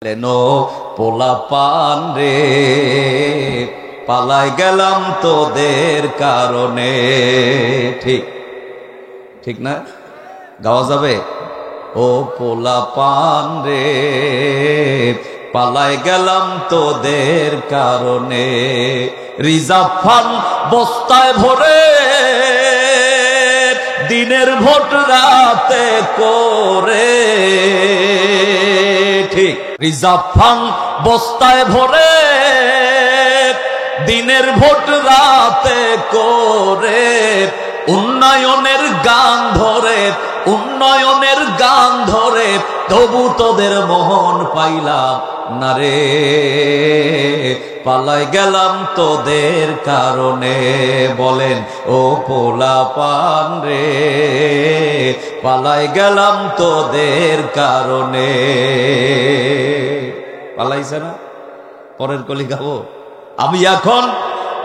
Lenoe পোলা পান রে পালাই গেলাম তোদের কারণে। ঠিক ঠিক না? গাওয়া যাবে? ও পোলা পান রে পালাই গেলাম তোদের কারণে। রিজার্ভ ফান্ড বস্তায় ভরে দিনের ভোট রাতে করে। ঠিক, রিজার্ভ ফান্ড বস্তায় ভরে দিনের ভোট রাতে করে। উন্নয়নের গান ধরে উন্নয়নের গান ধরে তবু তোদের মোহন পাইলাম না রে। পালাই গেলাম তোদের কারণে। বলেন ও পোলা পান রে পালাই গেলাম তোদের কারণে। পালাইছে না? পরের কলি গাবো। আমি এখন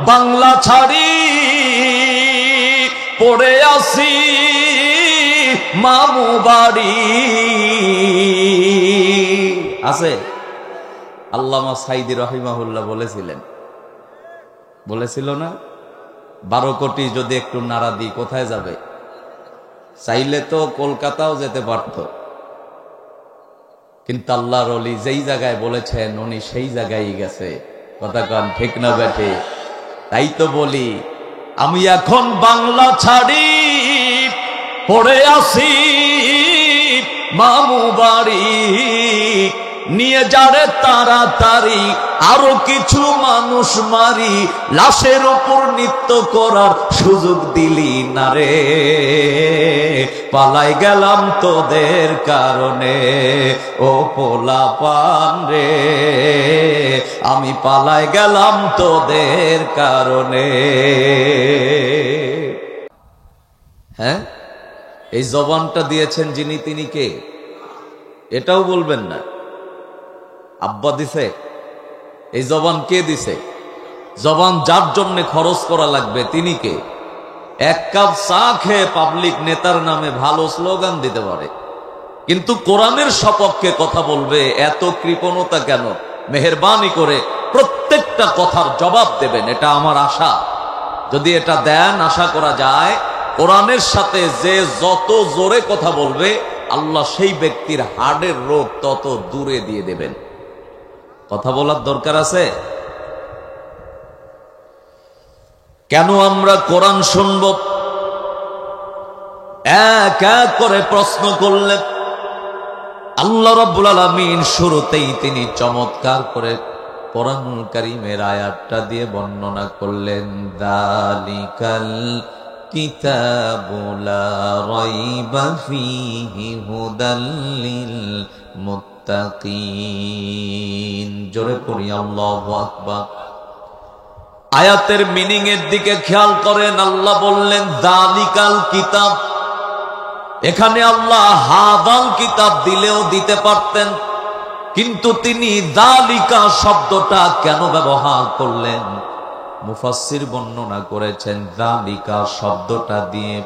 বাংলা ছাড়ি পড়ে আসি মামু বাড়ি। আছে? আল্লামা সাইদি রহিমাহুল্লাহ বলেছিল না, 12 কোটি যদি একটু নাড়া দিই কোথায় যাবে? চাইলে তো কলকাতাও যেতে পারত, কিন্তু আল্লাহর ওলি যেই জায়গায় বলেছেন উনি সেই জায়গায় গেছে। কথা কান ঠিক না বেঠে? তাই তো বলি আমি এখন বাংলা ছাড়ি পড়ে আসি মামু বাড়ি। নিয়ে যারে তাড়াতাড়ি আরো কিছু মানুষ মারি। লাশের উপর নৃত্য করার সুযোগ দিলি না রে। পালাই গেলাম তোদের কারণে ও পোলা পান রে আমি পালাই গেলাম তোদের কারণে। হ্যাঁ, এই জবানটা দিয়েছেন যিনি তিনি কে? এটাও বলবেন না? আব্বা দিছে? এই জবান কে দিছে? জবান যার জন্য খরচ করা লাগবে তিনি কে? এক কাপ চা খেয়ে পাবলিক নেতার নামে ভালো স্লোগান দিতে পারে, কিন্তু কোরআনের সপক্ষে কথা বলবে এত কৃপণতা কেন? মেহেরবানি করে প্রত্যেকটা কথার জবাব দেবেন, এটা আমার আশা। যদি এটা দেন, আশা করা যায় কোরআনের সাথে যে যত জোরে কথা বলবে আল্লাহ সেই ব্যক্তির হার্টের রোগ তত দূরে দিয়ে দেবেন। কথা বলার দরকার আছে। কেন আমরা কোরআন শুনব? এক এক করে প্রশ্ন করলে আল্লাহ রাব্বুল আলামিন শুরুতেই তিনি চমৎকার করে কোরআনুল কারীমের আয়াতটা দিয়ে বর্ণনা করলেন। যালিকাল কিতাবু লা রাইবা ফীহি হুদাল লিল মুত্তাকিন। জোরে পড়ি আল্লাহু আকবার। আয়াতের মিনিং এর দিকে খেয়াল করেন। আল্লাহ বললেন যালিকাল কিতাব। এখানে আল্লাহ হাদাল কিতাব দিলেও দিতে পারতেন, কিন্তু তিনি যালিকা শব্দটা কেন ব্যবহার করলেন? মুফাসসির বর্ণনা করেছেন যালিকা শব্দটা দিয়ে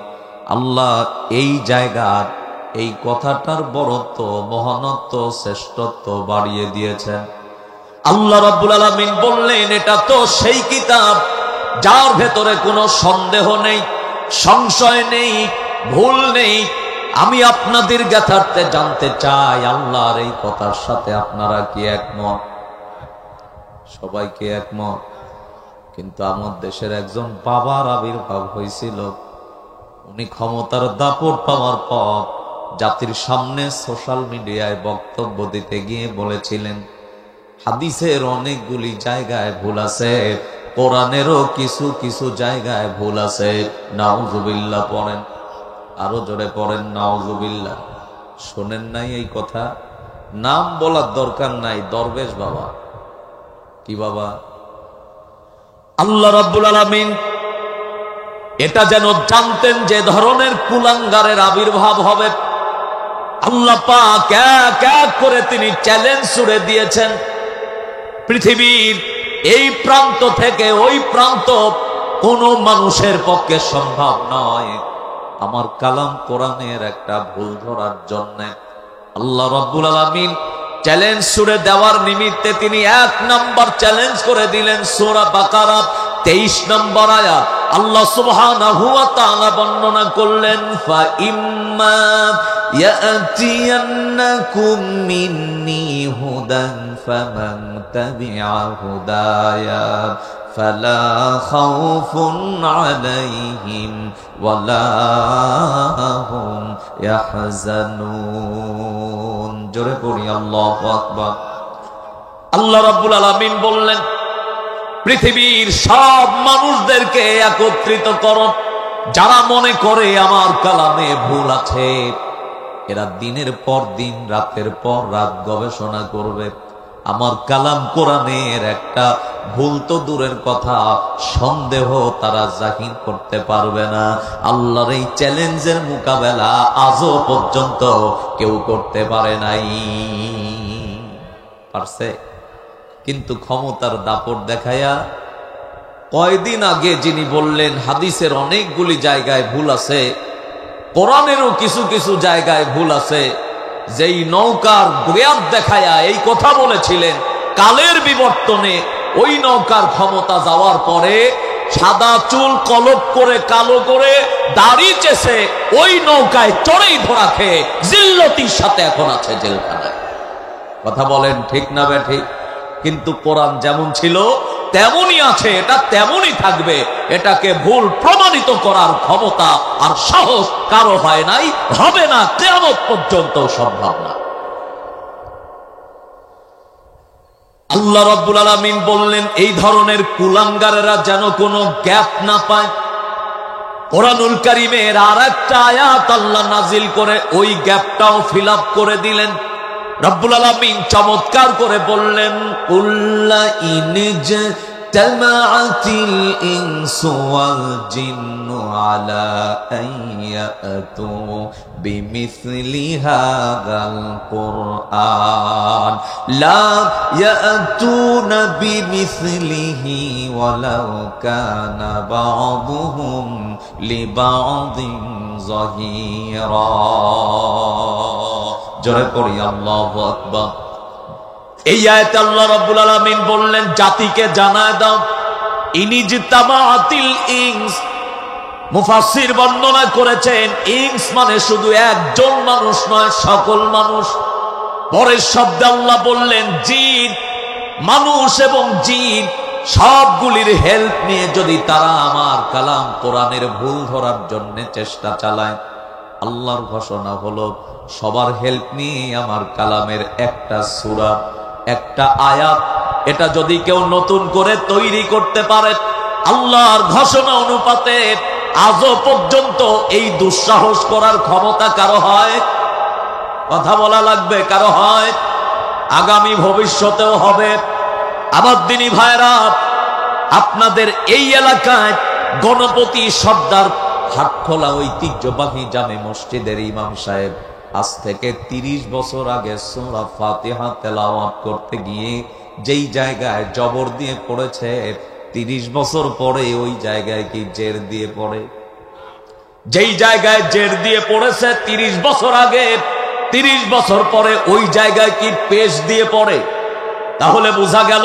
আল্লাহ এই জায়গার এই কথাটার বড়ত্ব, মহানত্ব, শ্রেষ্ঠত্ব বাড়িয়ে দিয়েছেন। আল্লাহ রাব্বুল আলামিন বললেন এটা তো সেই কিতাব যার ভেতরে কোনো সন্দেহ নেই, সংশয় নেই, ভুল নেই। আমি আপনাদের জ্ঞাতার্থে জানতে চাই আল্লাহর এই কথার সাথে আপনারা কি একমত? সবাইকে একমত। কিন্তু আমার দেশের একজন বাবার আবির্ভাব হয়েছিল। উনি ক্ষমতার দাপট পাওয়ার পর জাতির সামনে সোশ্যাল মিডিয়ায় বক্তব্য দিতে গিয়ে বলেছিলেন হাদিসের অনেকগুলি জায়গায় ভুল আছে, কোরআনেরও কিছু কিছু জায়গায় ভুল আছে। নাউজুবিল্লাহ পড়েন, আরো জোরে পড়েন নাউজুবিল্লাহ। শোনেন নাই এই কথা? নাম বলার দরকার নাই, দরবেশ বাবা। কি বাবা? আল্লাহ রাব্বুল আলামিন এটা যেন জানতেন যে ধরনের কুলাঙ্গারের আবির্ভাব হবে। আল্লাহ পাক এক এক করে তিনি চ্যালেঞ্জ ছুড়ে দিয়েছেন। পৃথিবীর এই প্রান্ত থেকে ওই প্রান্ত কোন মানুষের পক্ষে সম্ভব নয় আমার কালাম কোরআনের একটা ভুল ধরার জন্য। আল্লাহ রাব্বুল আলামিন চ্যালেঞ্জ ছুড়ে দেওয়ার নিমিত্তে তিনি 1 নাম্বার চ্যালেঞ্জ করে দিলেন সূরা বাকারা 23 নম্বর আয়াত। আল্লাহ সুবহানাহু ওয়া তাআলা বর্ণনা করলেন, ফা ইম্মা ইয়াতিয়ান্নাকুম মিন্নী হুদান ফামান তাবিআ হুদায়া ফালা খাউফুন আলাইহিম ওয়ালা হুম ইয়াহজানুন। জোরে পড়ি আল্লাহু আকবার। আল্লাহ রাব্বুল আলামিন বললেন, পৃথিবীর সব মানুষদেরকে একত্রিত করো যারা মনে করে আমার কালামে ভুল আছে। এরা দিনের পর দিন, রাতের পর রাত গবেষণা করবে। আমার কালাম কোরআনের একটা ভুল তো দূরের কথা, সন্দেহ তারা জাহির করতে পারবে না। আল্লাহর এই চ্যালেঞ্জের মোকাবেলা আজও পর্যন্ত কেউ করতে পারে নাই। পারছে? কিন্তু ক্ষমতার দাপট দেখায়া কয়দিন আগে যিনি বললেন হাদিসের অনেকগুলি জায়গায় ভুল আছে, কোরআনেরও কিছু কিছু জায়গায় ভুল আছে, যেই নৌকার গ্রেয়াত দেখায়া এই কথা বলেছিলেন, কালের বিবর্তনে ওই নৌকার ক্ষমতা যাওয়ার পরে সাদা চুল কলপ করে কালো করে দাড়ি চেষে ওই নৌকায় চড়েই ধরা খেয়ে জিল্লতির সাথে এখন আছে জেলখানায়। কথা বলেন ঠিক না বেঠিক? কিন্তু কোরআন যেমন ছিল তেমনই আছে, এটা তেমনই থাকবে। এটাকে ভুল প্রমাণিত করার ক্ষমতা আর সাহস কারো হয় নাই, হবে না, কিয়ামত পর্যন্ত সম্ভব না। আল্লাহ রাব্বুল আলামিন বললেন, এই ধরনের কুলাঙ্গারেরা যেন কোনো গ্যাপ না পায়। কোরআনুল কারীমের আরেকটা আয়াত আল্লাহ নাজিল করে ওই গ্যাপটাও ফিল আপ করে দিলেন। রব্বুল আলামিন চমৎকার করে বললেন, কুল্লা ইনজতামাআতিল ইনসু ওয়াল জিন্নু আলা আইয়াতু বিমিসলি হাযাল কুরআন লা ইয়াতুনা বিমিসলিহি ওয়ালাউ কানা বা'দুহুম লিবা'দিন যাহিরা। জোরে পড়ি আল্লাহু আকবার। এই আয়াতে আল্লাহ রাব্বুল আলামিন বললেন, জাতিকে জানায় দাও, ইনিজতামাআতিল ইনস। মুফাসসির বর্ণনা করেছেন, ইনস মানে শুধু একজন মানুষ নয়, সকল মানুষ। পরের শব্দে আল্লাহ বললেন, জিন, মানুষ এবং জিন সবগুলির হেল্প নিয়ে যদি তারা আমার কালাম কোরআনের ভুল ধরার জন্য চেষ্টা চালায়, আল্লাহর ঘোষণা হলো সবার হেল্প নিয়ে আমার কালামের একটা সূরা, একটা আয়াত, এটা যদি কেউ নতুন করে তৈরি করতে পারে, আল্লাহর ঘোষণা অনুপাতে আজও পর্যন্ত এই দুঃসাহস করার ক্ষমতা কারো হয়? কথা বলা লাগবে, কারো হয়? আগামী ভবিষ্যতেও হবে। আমার দিনী ভাইরা, আপনাদের এই এলাকায় গণপতি সর্দার হাটখোলা ঐতিহ্যবাহী জামে মসজিদের ইমাম সাহেব আজ থেকে 30 বছর আগে সূরা ফাতিহা তেলাওয়াত করতে গিয়ে যেই জায়গায় জবর দিয়ে পড়েছে, 30 বছর পরে ওই জায়গায় কি জের দিয়ে পড়ে? যেই জায়গায় জের দিয়ে পড়েছে 30 বছর আগে, 30 বছর পরে ওই জায়গায় কি পেশ দিয়ে পড়ে? তাহলে বোঝা গেল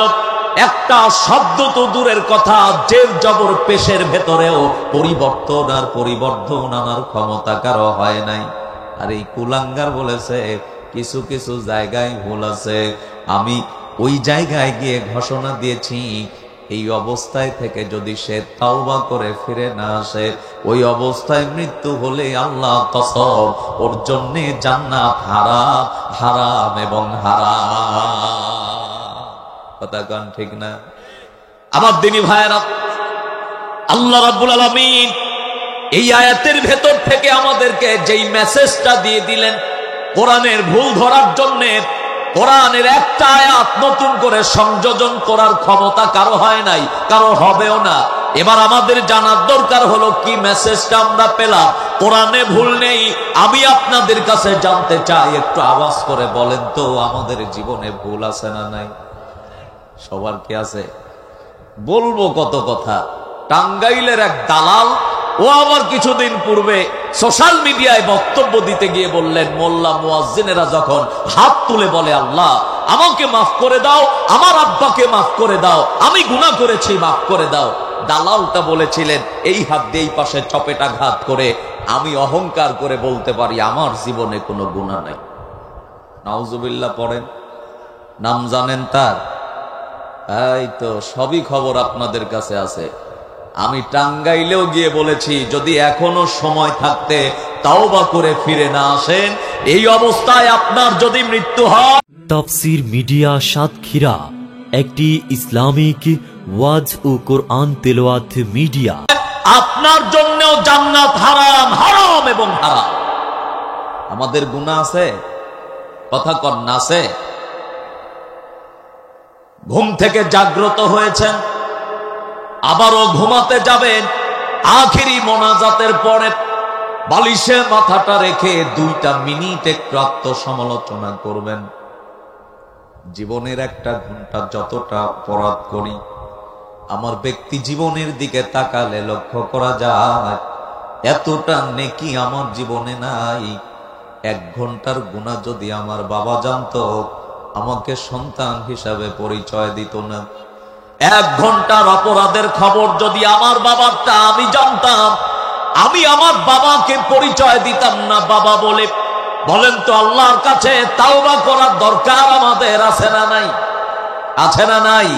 একটা শব্দ তো দূরের কথা, জের জবর পেশের ভেতরেও পরিবর্তন আর পরিবর্ধন আনার ক্ষমতা কারো হয় নাই। আর এই কুলাঙ্গার বলেছে কিছু কিছু জায়গায় ভুল আছে, আমি ওই জায়গায় গিয়ে ঘোষণা দিয়েছি, এই অবস্থায় থেকে যদি সে তাওবা করে ফিরে না আসে, ওই অবস্থায় মৃত্যু হলে আল্লাহ কসম ওর জন্য জান্নাত হারাম, হারাম এবং হারাম। কথা গান ঠিক না? আমার দিনী ভাইয়েরা, আল্লাহ রাব্বুল আলামিন এই আয়াতের ভেতর থেকে আমাদেরকে যেই মেসেজটা দিয়ে দিলেন, কোরআনের ভুল ধরার জন্য কোরআনের একটা আয়াত নতুন করে সংযোজন করার ক্ষমতা কারো হয় নাই, কারো হবেও না। এবার আমাদের জানার দরকার হলো কি মেসেজটা আমরা পেলাম। কোরআনে ভুল নেই, আমি আপনাদের কাছে জানতে চাই, একটু আওয়াজ করে বলেন তো, আমাদের জীবনে ভুল আছে না নাই? সবার কি আছে? বলবো কত কথা। টাঙ্গাইলের এক দালাল ও আবার কিছুদিন পূর্বে সোশ্যাল মিডিয়ায় বক্তব্য দিতে গিয়ে বললেন, মোল্লা মুয়াজ্জিনেরা যখন হাত তুলে বলে আল্লাহ আমাকে মাফ করে দাও, আমার আব্বাকে মাফ করে দাও, আমি গুনাহ করেছি মাফ করে দাও, দালালটা বলেছিলেন এই হাত দিয়ে এই পাশে চপেটাঘাত করে আমি অহংকার করে বলতে পারি আমার জীবনে কোনো গুনাহ নাই। নাউজুবিল্লাহ পড়েন। নাম জানেন তার? এই তো সবই খবর আপনাদের কাছে আছে। আমি টাঙ্গাইলেও গিয়ে বলেছি যদি এখনো সময় থাকতে তাওবা করে ফিরে না আসেন, এই অবস্থায় আপনার যদি মৃত্যু হয়। তাফসীর মিডিয়া সাতক্ষীরা একটি ইসলামিক ওয়াজ ও কোরআন তেলাওয়াত মিডিয়া। আপনার জন্যও জান্নাত হারাম, হারাম এবং হারাম। আমাদের গুনাহ আছে, কথা কন না আছে? ঘুম থেকে জাগ্রত হয়েছেন, আবারও ঘুমাতে যাবেন, আখেরি মোনাজাতের পরে বালিশে মাথাটা রেখে 2টা মিনিট একটু আত্মসমালোচনা করবেন। জীবনের 1 ঘন্টা যতটা অপরাধ করি, আমার ব্যক্তি জীবনের দিকে তাকালে লক্ষ্য করা যায় এতটা নেকি আমার জীবনে নাই। 1 ঘন্টার গুনাহ যদি আমার বাবা জানতো, আমাকে সন্তান হিসাবে পরিচয় দিত না। 1 ঘন্টার অপরাধের খবর যদি আমার বাবারটা আমি জানতাম, আমি আমার বাবাকে পরিচয় দিতাম না বাবা বলে। বলেন তো আল্লাহর কাছে তাওবা করার দরকার আমাদের আছে না নাই? আছে না নাই?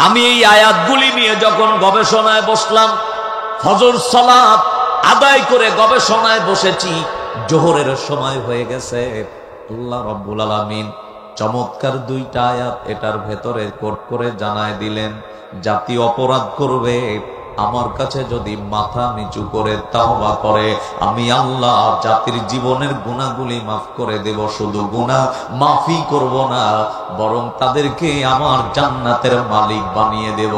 আমি এই আয়াতগুলি নিয়ে যখন গবেষণায় বসলাম, ফজর সালাত আদায় করে গবেষণায় বসেছি, জোহরের সময় হয়ে গেছে। আল্লাহ রাব্বুল আলামিন চমৎকার 2টা আয়াত এটার ভেতরে কোট করে জানায় দিলেন, জাতি অপরাধ করবে, আমার কাছে যদি মাথা নিচু করে তাওবা করে, আমি আল্লাহ জাতির জীবনের গুনাহগুলি মাফ করে দেব। শুধু গুনাহ মাফই করব না, বরং তাদেরকে আমার জান্নাতের মালিক বানিয়ে দেব।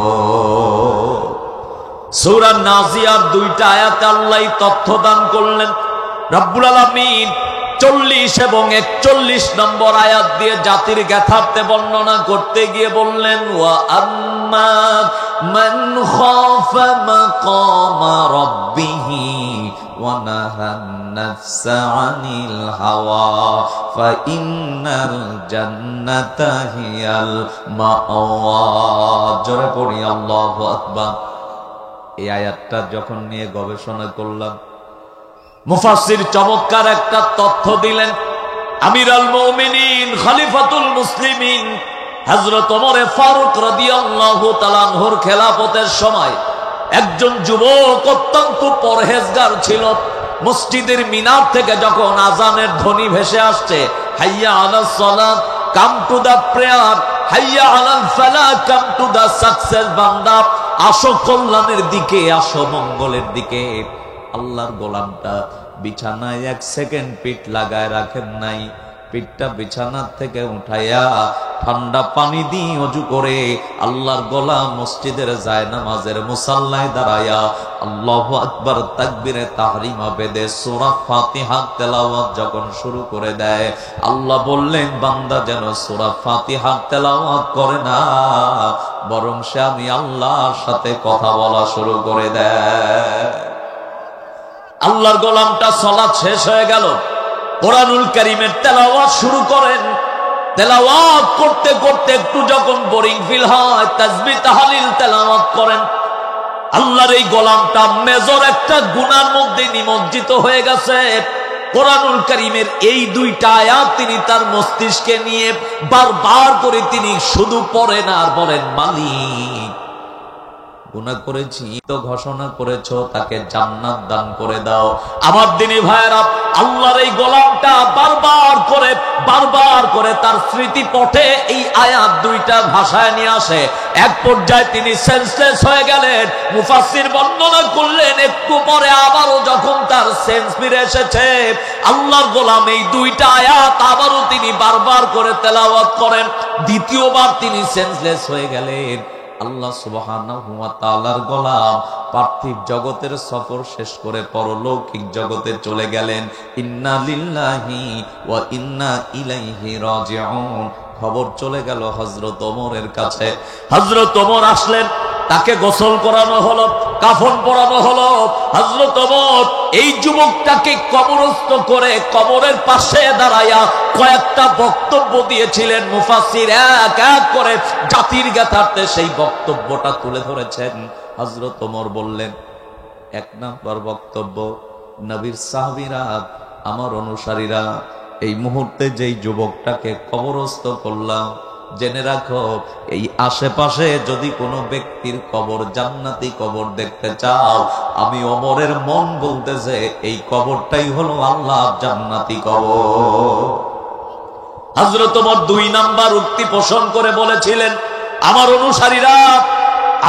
সূরা নাজিয়ার 2টা আয়াতে আল্লাহ তথ্য দান করলেন। রব্বুল আলামিন 40 এবং 41 নম্বর আয়াত দিয়ে জাতির জ্ঞাতার্থে বর্ণনা করতে গিয়ে বললেন, ওয়া আম্মা মান খাফা মাকামা রাব্বিহি ওয়া নাহান নাফসা আনিল হাওয়া ফা ইন্নাল জান্নাতা হিয়াল মাওয়া। জোরে পড়ি আল্লাহু আকবার। এই আয়াতটা যখন নিয়ে গবেষণা করলাম, মুফাসসির চমৎকার একটা তথ্য দিলেন। আমিরুল মুমিনিন খলিফাতুল মুসলিমিন হযরত ওমর ফারুক রাদিয়াল্লাহু তাআলা আনহুর খেলাফতের সময় একজন যুবক অত্যন্ত পরহেজগার ছিল। মসজিদের মিনার থেকে যখন আজানের ধ্বনি ভেসে আসছে, হাইয়া আলাস সালাত, কাম টু দা প্রেয়ার, হাইয়া আলাল ফালাহ, কাম টু দা সাকসেস, বান্দা আসো কল্যাণের দিকে, আসো মঙ্গলের দিকে। আল্লাহর গোলামটা বিছানায় 1 সেকেন্ড পিঠ লাগায় রাখেন নাই, পিঠটা বিছানার থেকে উঠাইয়া ঠান্ডা পানি দিয়ে ওযু করে আল্লাহর গোলাম মসজিদের জায়নামাজের মুসাল্লায় দাঁড়ায়া আল্লাহু আকবার তাকবীরে তাহরিমা বেদে সূরা ফাতিহা তেলাওয়াত যখন শুরু করে দেয়, আল্লাহ বললেন বান্দা যেন সূরা ফাতিহা তেলাওয়াত করে না, বরং সে আমি আল্লাহর সাথে কথা বলা শুরু করে দেয়। আল্লাহর গোলামটা সালাত শেষ হয়ে গেল, কোরআনুল কারীমের তেলাওয়াত শুরু করেন। তেলাওয়াত করতে করতে একটু যখন বোরিং ফিল হয়, তাসবিহ তাহলিল তেলাওয়াত করেন। আল্লাহর এই গোলামটা মেজর একটা গুনার মধ্যে নিমজ্জিত হয়ে গেছে। কোরআনুল কারীমের এই 2টা আয়াত তিনি তার মস্তিষ্কে নিয়ে বারবার করে তিনি শুধু পড়েন আর বলেন, মালিক গুনাহ করেছি তো ঘোষণা করেছো, তাকে জান্নাত দান করে দাও। আমার দিনী ভাইরা, আল্লাহর এই গোলামটা বারবার করে তার স্মৃতি পথে এই আয়াত 2টা ভাষায় নিয়ে আসে। এক পর্যায়ে তিনি সেন্সলেস হয়ে গেলেন। মুফাসসির বর্ণনা করলেন, একটু পরে আবারও যখন তার সেন্স ফিরে এসেছে, আল্লাহর গোলাম এই 2টা আয়াত আবারও তিনি বারবার করে তেলাওয়াত করেন। দ্বিতীয়বার তিনি সেন্সলেস হয়ে গেলেন। আল্লাহ সুবহানাহু ওয়া তাআলার গোলাম পার্থিব জগতের সফর শেষ করে পরলৌকিক জগতে চলে গেলেন। ইন্না লিল্লাহি ওয়া ইন্না ইলাইহি রাজিউন। খবর চলে গেল হযরত ওমরের কাছে। হযরত ওমর আসলেন, তাকে গোসল করানো হলো, কাফন পরানো হলো। হযরত ওমর এই যুবকটাকে কবরস্থ করে কবরের পাশে দাঁড়ায়া কয়েকটা বক্তব্য দিয়েছিলেন। মুফাসসির এক এক করে জাতির জ্ঞাতার্থে সেই বক্তব্যটা তুলে ধরেছেন। হযরত ওমর বললেন, এক নাম্বার বক্তব্য, নবীর সাহাবীরা, আমার অনুসারীরা, এই মুহূর্তে যেই যুবকটাকে কবরস্থ করলাম, জেনে রাখো এই আশেপাশে যদি কোনো ব্যক্তির কবর জান্নাতি কবর দেখতে চাও, আমি ওমরের মন বলতেছে এই কবরটাই হলো আল্লাহ জান্নাতি কবর। হযরত ওমর 2 নাম্বার উক্তি পোষণ করে বলেছিলেন, আমার অনুসারীরা,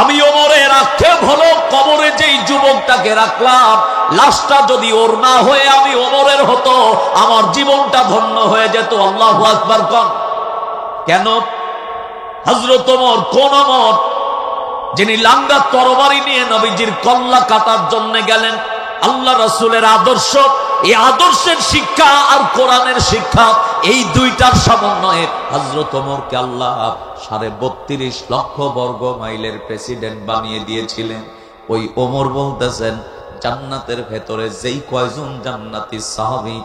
আমি ওমরের আক্ষেপ হলো কবরে যেই যুবকটাকে রাখলাম, লাশটা যদি ওর না হয়ে আমি ওমরের হতো, আমার জীবনটা ধন্য হয়ে যেত। আল্লাহু আকবার কোন। কেন? হযরত ওমর কোন ওমর? যিনি লাঙ্গা তরবারি নিয়ে নবীজির কল্লা কাটার জন্য গেলেন। আল্লাহ রাসূলের আদর্শ, এই আদর্শের শিক্ষা আর কোরআনের শিক্ষা, এই দুইটার সমন্বয়ে হযরত ওমরকে আল্লাহ 32.5 লক্ষ বর্গ মাইলের প্রেসিডেন্ট বানিয়ে দিয়েছিলেন। ওই ওমর বলতেছেন, জান্নাতের ভেতরে যেই কয়জন জান্নাতি সাহাবী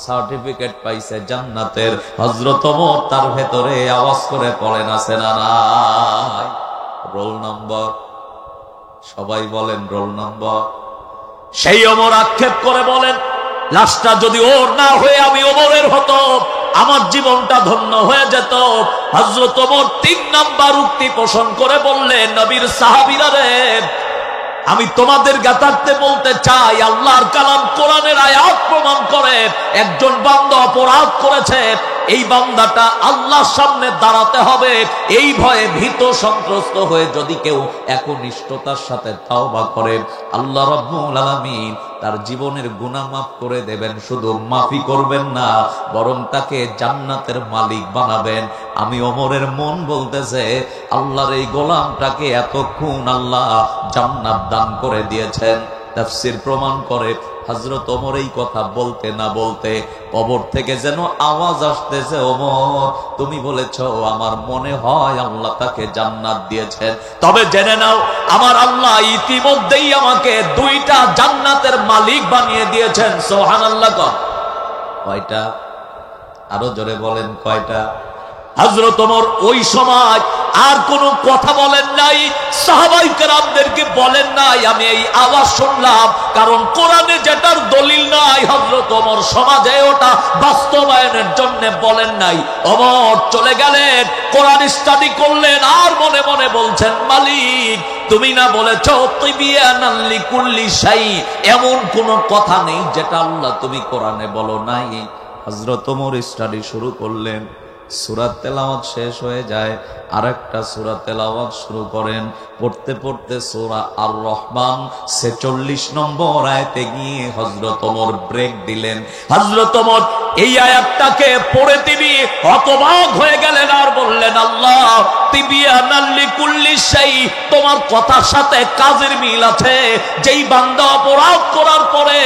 সার্টিফিকেট পাইছে জান্নাতের, হযরত ওমর তার ভেতরে আওয়াজ করে পড়েন, আছে না নাই? রোল নম্বর, সবাই বলেন রোল নম্বর। সেই ওমর আক্ষেপ করে বলেন, লাশটা যদি ওর না হয়ে আমি ওমরের হতো, আমার জীবনটা ধন্য হয়ে যেত। হযরত ওমর 3 নাম্বার উক্তি পোষণ করে বললেন, নবীর সাহাবীরা রে, আমি তোমাদের জ্ঞাতার্থে বলতে চাই, আল্লাহর কালাম কোরআনের আয়াত প্রমাণ করে একজন বান্দা অপরাধ করেছে, এই বান্দাটা আল্লাহর সামনে দাঁড়াতে হবে। এই ভয়ে ভীত সন্ত্রস্ত হয়ে যদি কেউ একনিষ্ঠতার সাথে তাওবা করে, আল্লাহ রাব্বুল আলামিন তার জীবনের গুনাহ মাফ করে দেবেন। শুধু মাফি করবেন না, বরং তাকে জান্নাতের মালিক বানাবেন। আমি ওমরের মন বলতেছে, আল্লাহর এই গোলামটাকে এতক্ষণ আল্লাহ জান্নাত দান করে দিয়েছেন। তাফসীর প্রমাণ করে হযরত ওমর এই কথা বলতে না বলতে কবর থেকে যেন আওয়াজ আসতেছে, ওমর তুমি বলেছো, আমার মনে হয় আল্লাহ তাকে জান্নাত দিয়েছেন। তবে জেনে নাও, আমার আল্লাহ ইতিমধ্যেই আমাকে 2টা জান্নাতের মালিক বানিয়ে দিয়েছেন। সুবহানাল্লাহ। কয়টা? আরো জোরে বলেন, কয়টা? হযরত ওমর ওই সময় আর কোনো কথা বলেন নাই, সাহাবায়ে কেরামদেরকে বলেন নাই আমি এই আওয়াজ শুনলাম, কারণ কোরআনে যেটার দলিল নাই হযরত ওমর সমাজে ওটা বাস্তবায়নের জন্য বলেন নাই। ওমর চলে গেলেন, কোরআন স্টাডি করলেন, আর মনে মনে বলছেন, মালিক তুমি না বলেছো তিবিয়ানাল লিকুল্লি শাই, এমন কোন কথা নেই যেটা আল্লাহ তুমি কোরআনে বলো নাই। হযরত ওমর স্টাডি শুরু করলেন, সূরা তেলাওয়াত শেষ হয়ে যায়, আরেকটা সূরা তেলাওয়াত শুরু করেন। পড়তে পড়তে সূরা আর রহমান 46 নম্বর আয়াতে গিয়ে হযরত ওমর ব্রেক দিলেন। হযরত ওমর এই আয়াতটাকে পড়ে তিনি হতবাক হয়ে গেলেন আর বললেন, আল্লাহ তিবিয়ানাল লিকুল্লি শাই, তোমার কথার সাথে কাজের মিল আছে। যেই বান্দা অপরাধ করার পরে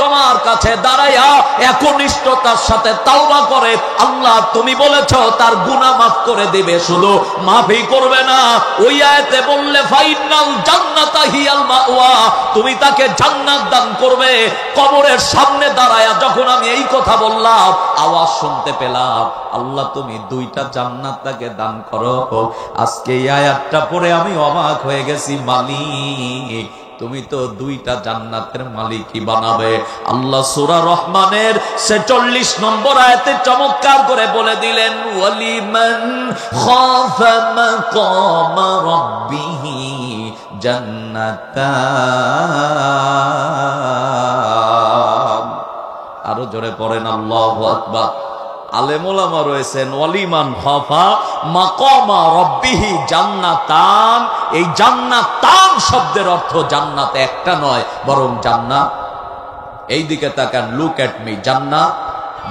তোমার কাছে দাঁড়ায়া একনিষ্ঠতার সাথে তাওবা করে, আল্লাহ তুমি বলেছো তার গুনাহ মাফ করে দিবে। শুধু মাফই করবে না, ওই আয়াতে বললে ফাইনাল জান্নাতা হিয়াল মাওয়া, তুমি তাকে জান্নাত দান করবে। কবরের সামনে দাঁড়ায়া যখন আমি এই কথা বললাম, আওয়াজ শুনতে পেলাম, আল্লাহ তুমি 2টা জান্নাত তাকে দান করো। আজকে এই আয়াতটা পড়ে আমি অবাক হয়ে গেছি, মালিক তুমি তো 2টা জান্নাতের মালিকই বানাবে। আল্লাহ সূরা রহমানের 46 নম্বর আয়াতে চমৎকার করে বলে দিলেন, ওয়ালিমান খাফা মাকাম রাব্বিহি জান্নাতান। আরো জোরে পড়েন আল্লাহু আকবার। আলেম ওলামা রয়েছেন, ওয়ালিমান খাফা মাকামা রাব্বিহি জান্নাতান। এই জান্নাতান শব্দের অর্থ জান্নাত একটা নয়, বরং জান্নাত, এই দিকে তাকান, লুক এট মি, জান্নাত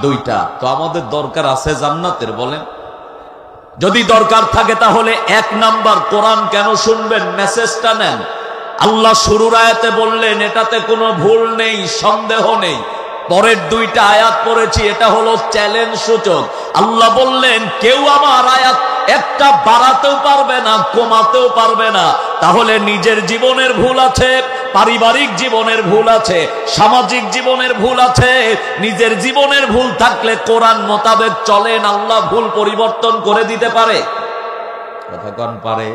2টা। তো আমাদের দরকার আছে জান্নাতের, বলেন? যদি দরকার থাকে তাহলে 1 নাম্বার কোরআন কেন শুনবেন? মেসেজটা নেন। আল্লাহ শুরুর আয়াতে বললেন, এটাতে কোনো ভুল নেই, সন্দেহ নেই। পরের 2টা আয়াত পড়েছি, এটা হলো চ্যালেঞ্জ সূচক। আল্লাহ বললেন, কেউ আমার আয়াত একটা বাড়াতেও পারবে না, কমাতেও পারবে না। তাহলে নিজের জীবনের ভুল আছে, পারিবারিক জীবনের ভুল আছে, সামাজিক জীবনের ভুল আছে। নিজের জীবনের ভুল থাকলে কোরআন মোতাবেক চলেন, আল্লাহ ভুল পরিবর্তন করে দিতে পারে। কতক্ষণ পারে?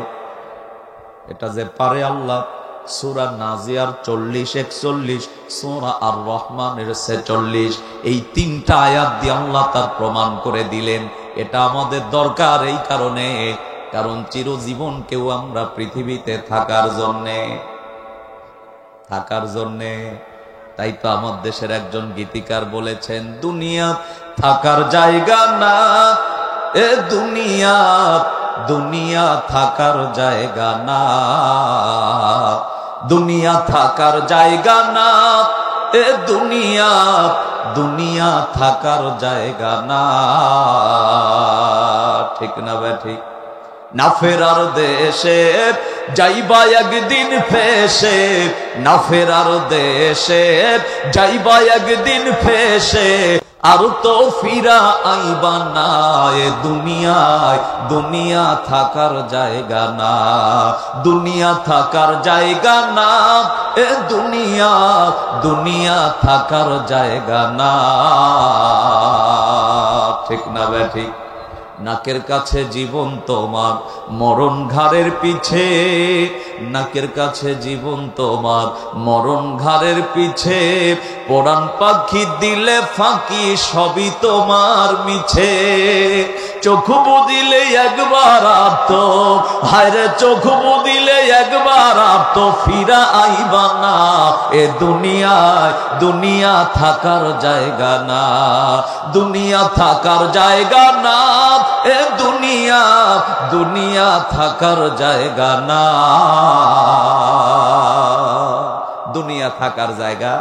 এটা যে পারে আল্লাহ সূরা নাজিয়ার 40-41, সূরা আর রহমানের 46, এই তিনটা আয়াত দিয়ে আল্লাহ তার প্রমাণ করে দিলেন। এটা আমাদের দরকার এই কারণে, কারণ চিরজীবন কেউ আমরা পৃথিবীতে থাকার জন্যে। তাই তো আমার দেশের একজন গীতিকার বলেছেন, দুনিয়া থাকার জায়গা না, এ দুনিয়া থাকার জায়গা না, দুনিয়া থাকার জায়গা না, এ দুনিয়া থাকার জায়গা না। ঠিক না বে ঠিক? না ফেরার দেশে যাইবা একদিন ফেসে, না ফেরার দেশে যাইবা একদিন ফেসে, আর তো ফিরা আইবা না, এ দুনিয়া থাকার জায়গা না, দুনিয়া থাকার জায়গা না, এ দুনিয়া থাকার জায়গা না। ঠিক না বে ঠিক? নাকের কাছে জীবন তোমার, মরণ ঘাড়ের পিছে, নাকের কাছে জীবন তোমার, মরণ ঘাড়ের পিছে, পরাণ পাখি দিলে ফাঁকি, সবই তোমার মিছে। চোখ বুদিলে একবার তো, হায়রে চোখ বুদিলে একবার তো ফিরা আইবা না, এ দুনিয়া থাকার জায়গা না, দুনিয়া থাকার জায়গা না, এ দুনিয়া থাকার জায়গা না, দুনিয়া থাকার জায়গা।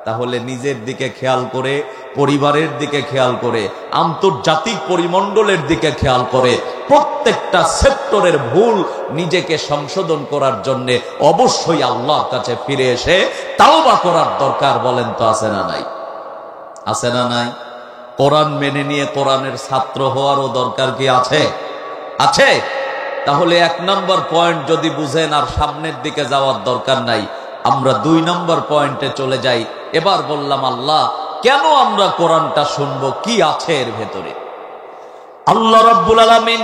তাহলে নিজের দিকে খেয়াল করে, পরিবারের দিকে খেয়াল করে, আন্তর্জাতিক পরিমণ্ডলের দিকে খেয়াল করে, প্রত্যেকটা সেক্টরের ভুল নিজেকে সংশোধন করার জন্য অবশ্যই আল্লাহর কাছে ফিরে এসে তাওবা করার দরকার। বলেন তো আছে না নাই? আছে না নাই? কোরআন মেনে নিয়ে কোরআনের ছাত্র হওয়ারও দরকার কি আছে? আছে। তাহলে 1 নম্বর পয়েন্ট যদি বুঝেন, আর সামনের দিকে যাওয়ার দরকার নাই। আমরা 2 নম্বর পয়েন্টে চলে যাই। এবার বললাম আল্লাহ কেন আমরা কোরআনটা শুনবো, কি আছে এর ভেতরে? আল্লাহ রাব্বুল আলামিন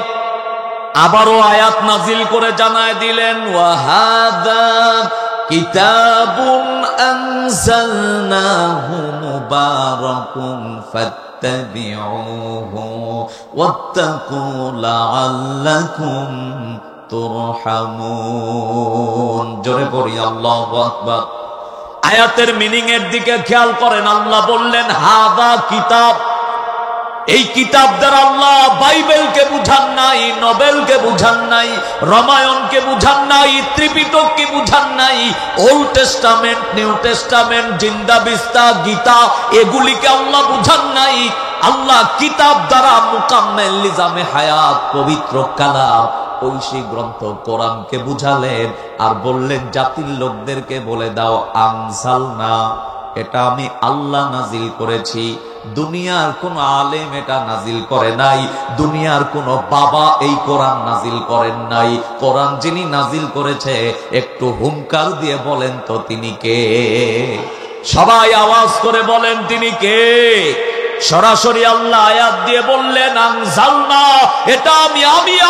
আবারও আয়াত নাজিল করে জানায় দিলেন, ওয়াহাদা কিতাবুন আনজালনাহু মুবারাকুন ফাত্তাবিউহু ওয়াত্তাকু লাআল্লাকুম তুরহামুন। জোরে পড়ি আল্লাহু আকবার। আয়াতের মিনিং এর দিকে খেয়াল করেন। আল্লাহ বললেন হাদা কিতাব, এই কিতাব দ্বারা আল্লাহ বাইবেলকে বুঝান নাই, নোবেলকে বুঝান নাই, রামায়ণকে বুঝান নাই, ত্রিপিটককে বুঝান নাই, ওল্ড টেস্টামেন্ট, নিউ টেস্টামেন্ট, জিন্দা বিস্তা, গীতা, এগুলিকে আল্লাহ বুঝান নাই। আল্লাহ কিতাব দ্বারা মুকাম্মেল নিজামে হায়াত, পবিত্র কালাম, ঐশী গ্রন্থ কোরআনকে বুঝালেন। আর বললেন জাতির লোকদেরকে বলে দাও আনজালনা, এটা আমি আল্লাহ নাজিল করেছি। দুনিয়ার কোন আলেম এটা নাজিল করে নাই, দুনিয়ার কোন বাবা এই কোরআন নাজিল করেন নাই। কোরআন যিনি নাজিল করেছে একটু হুঙ্কার দিয়ে বলেন তো তিনি কে? সবাই আওয়াজ করে বলেন তিনি কে? সরাসরি আল্লাহ আয়াত দিয়ে বললেন আনজালনা, এটা আমি